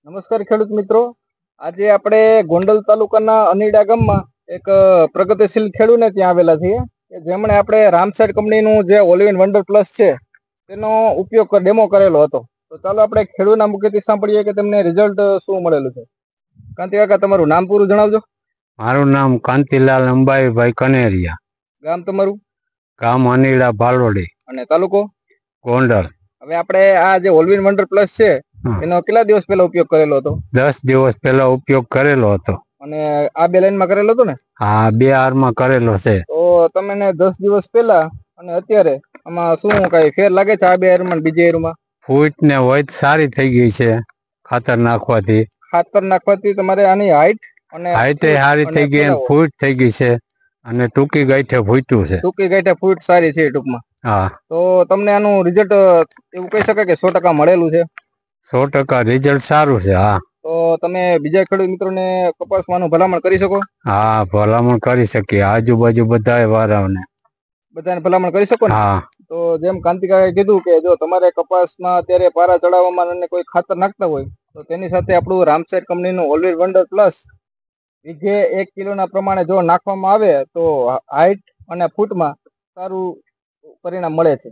નમસ્કાર ખેડૂત મિત્રો, આજે આપણે ગોંડલ તાલુકાના અનીડા ગામમાં એક પ્રગતિશીલ ખેડૂતને ત્યાં આવેલા છીએ કે જેમણે આપણે રામસેટ કંપનીનું જે ઓલ ઇન વન્ડર પ્લસ છે તેનો ઉપયોગ ડેમો કરેલો હતો. તો ચાલો આપણે ખેડૂતના મુખેથી સાંભળીએ કે તેમને રિઝલ્ટ શું મળેલું છે. કાંતિ કાકા, તમારું નામ પૂરું જણાવજો. મારું નામ કાંતિલાલ અંબાઈભાઈ કનેરિયા. ગામ તમારું? ગામ અનીડા ભાલોડી. અને તાલુકો? ગોંડલ. હવે આપણે આ જે ઓલ ઇન વન્ડર પ્લસ છે એનો કેટલા દિવસ પહેલા ઉપયોગ કરેલો હતો? 10 દિવસ પહેલા ઉપયોગ કરેલો હતો. અને આ બે લાઈનમાં કરેલો હતો ને? હા, 2 હારમાં કરેલો છે. તો તમને 10 દિવસ પહેલા અને અત્યારે આમાં શું કઈ ફેર લાગે છે આ બે હારમાં બીજી હારમાં? ફૂટ ને વોઈટ સારી થઈ ગઈ છે ખાતર નાખવાથી. ખાતર નાખવાથી તમારે આની હાઈટ અને હાઈટ સારી થઈ ગઈ અને ફૂટ થઈ ગઈ છે અને ટૂંકી ગાંઠે ફૂટ્યું છે. ટૂંકી ગાંઠે ફૂટ સારી છે ટૂંકમાં. હા. તો તમને આનું રિઝલ્ટ એવું કહી શકાય કે 100% મળેલું છે? 100% રિઝલ્ટ સારું છે. હા. તો તમે બીજા ખેડૂત મિત્રોને કપાસમાં ભલામણ કરી શકો? હા, ભલામણ કરી શકીએ. આજુબાજુ બધાય વાળાઓને બધાને ભલામણ કરી શકો ને? હા. તો જેમ કાંતિકાએ કીધું કે જો તમારે કપાસમાં અત્યારે પારા ચડાવવામાં અને કોઈ ખાતર નાખતા હોય તો તેની સાથે આપણું રામસેટ કંપનીનું ઓલ ઇન વન્ડર પ્લસ જે 1 કિલોના પ્રમાણે જો નાખવામાં આવે તો હાઈટ અને ફૂટમાં સારું પરિણામ મળે છે.